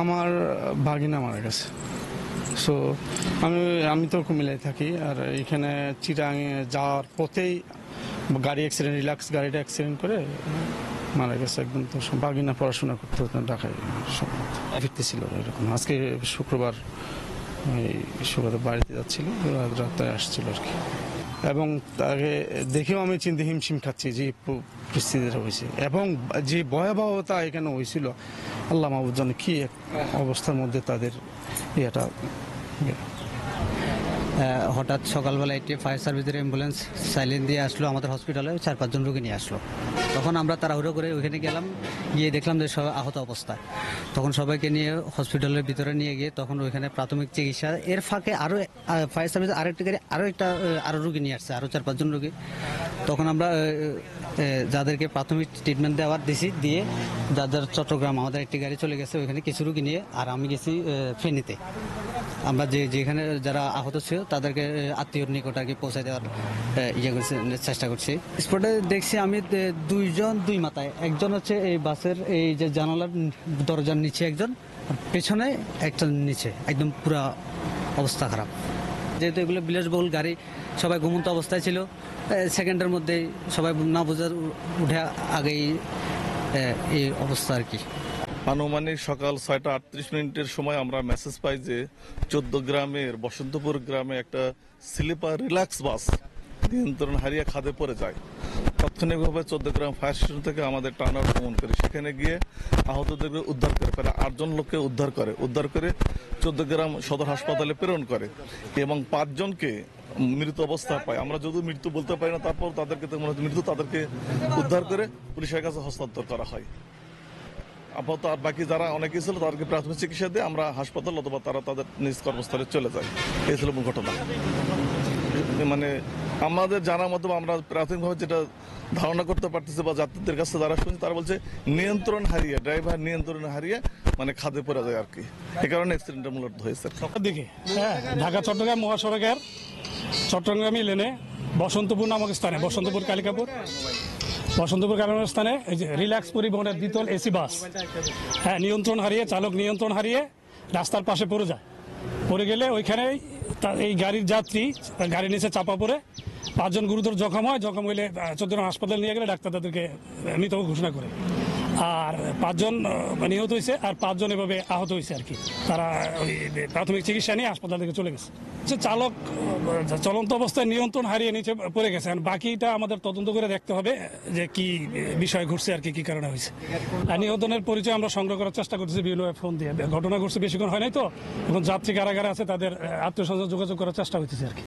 আমার ভাগিনা মারা গেছে। সো আমি তো কুমিল্লায় থাকি, আর এখানে চিটাগাঙে যাওয়ার পথেই গাড়ি অ্যাক্সিডেন্ট, রিল্যাক্স গাড়িটা অ্যাক্সিডেন্ট করে মারা গেছে একদম। তো ভাগিনা পড়াশোনা করতে হতো ঢাকায়, ফিরতেছিল এরকম। আজকে শুক্রবার বাড়িতে যাচ্ছিল, রাতে আসছিল আর কি। এবং তাকে দেখেও আমি চিন্তা হিমশিম খাচ্ছি যে পরিস্থিতিটা হয়েছে এবং যে ভয়াবহতা এখানে হয়েছিল। আল্লাহ মাহবুব জানে কি এক অবস্থার মধ্যে তাদের ইয়েটা। হঠাৎ সকালবেলা একটি ফায়ার সার্ভিসের অ্যাম্বুলেন্স সাইলেন্ট দিয়ে আসলো আমাদের হসপিটালে, 4-5 জন রোগী নিয়ে আসলো। তখন আমরা তাড়াহুড়ো করে ওইখানে গেলাম, গিয়ে দেখলাম যে সবাই আহত অবস্থা। তখন সবাইকে নিয়ে হসপিটালের ভিতরে নিয়ে গিয়ে তখন ওইখানে প্রাথমিক চিকিৎসা, এর ফাঁকে আরও ফায়ার সার্ভিস আরেকটি গাড়ি আরও রোগী নিয়ে আসছে, আরও 4-5 জন রোগী। তখন আমরা যাদেরকে প্রাথমিক ট্রিটমেন্ট দিয়ে যার চট্টগ্রাম আমাদের একটি গাড়ি চলে গেছে ওইখানে কিছু রোগী নিয়ে, আর আমি গেছি ফেনীতে। আমরা যেখানে যারা আহত ছিল তাদেরকে আত্মীয়র নিকট আর কি পৌঁছে দেওয়ার চেষ্টা করছি। স্পটে দেখছি আমি 2 জন 2 মাথায়, একজন হচ্ছে এই বাসের এই যে জানালার দরজার নিচে একজন, আর পেছনে একটা নিচে, একদম পুরা অবস্থা খারাপ। যেহেতু এগুলো বিলাসবহুল গাড়ি, সবাই ঘুমন্ত অবস্থায় ছিল, সেকেন্ডের মধ্যেই সবাই না বোঝার উঠে আগেই এই অবস্থা আর কি। আনুমানিক সকাল 6:38 সময় আমরা মেসেজ পাই যে 14 গ্রামের বসন্তপুর গ্রামে একটা স্লিপার রিল্যাক্স বাস নিয়ন্ত্রণ হারিয়ে খাদে পড়ে যায়। তাৎক্ষণিকভাবে 14 গ্রাম ফায়ার স্টেশন থেকে আমাদের টানা ভ্রমণ করে সেখানে গিয়ে আহতদের উদ্ধার করে, প্রায় 8 জন লোককে উদ্ধার করে 14 গ্রাম সদর হাসপাতালে প্রেরণ করে এবং 5 জনকে মৃত অবস্থা পায়। আমরা যদি মৃত্যু বলতে পারি না, তারপর তাদেরকে মৃত্যু তাদেরকে উদ্ধার করে পুলিশের কাছে হস্তান্তর করা হয়। আপাতত আর বাকি যারা অনেকেই ছিল তাদেরকে প্রাথমিক চিকিৎসা দিয়ে আমরা হাসপাতাল অথবা তারা তাদের নিজ কর্মস্থলে চলে যায়। এই ছিল মূল ঘটনা। মানে আমাদের জানার মতো আমরা প্রাথমিকভাবে যেটা ধারণা করতে পারতেছি বা যাত্রীদের কাছে যারা শুনছি তারা বলছে ড্রাইভার নিয়ন্ত্রণ হারিয়ে মানে খাদে পড়ে যায় আর কি। এই কারণে অ্যাক্সিডেন্টটা মূলত হয়েছে। দিকে ঢাকা চট্টগ্রাম মহাসড়কের চট্টগ্রামী লেনে বসন্তপুর নামক স্থানে, বসন্তপুর কালিকাপুর স্থানে এই যে রিল্যাক্স পরিবহনের দ্বিতল এসি বাস চালক নিয়ন্ত্রণ হারিয়ে রাস্তার পাশে পড়ে গেলে ওইখানেই এই গাড়ির যাত্রী গাড়ির নিচে চাপা পড়ে 5 জন গুরুতর জখম হইলে 14 হাসপাতাল নিয়ে গেলে ডাক্তার তাদেরকে মৃত ঘোষণা করে। আর 5 জন নিহত হয়েছে, আর 5 জন এভাবে আহত হয়েছে আর কি। তারা ওই প্রাথমিক চিকিৎসা নিয়ে হাসপাতাল থেকে চলে গেছে। চালক চলন্ত অবস্থায় নিয়ন্ত্রণ হারিয়ে নিচে পড়ে গেছে। বাকিটা আমাদের তদন্ত করে দেখতে হবে যে কি বিষয় ঘটছে আর কি কারণে হয়েছে। আর নিহতনের পরিচয় আমরা সংগ্রহ করার চেষ্টা করতেছি বিভিন্ন ফোন দিয়ে। ঘটনা ঘটছে বেশিক্ষণ হয় নাই তো, এখন যাত্রী কারাগারে আছে, তাদের আত্মীয় স্বজন যোগাযোগ করার চেষ্টা হইতেছে আর কি।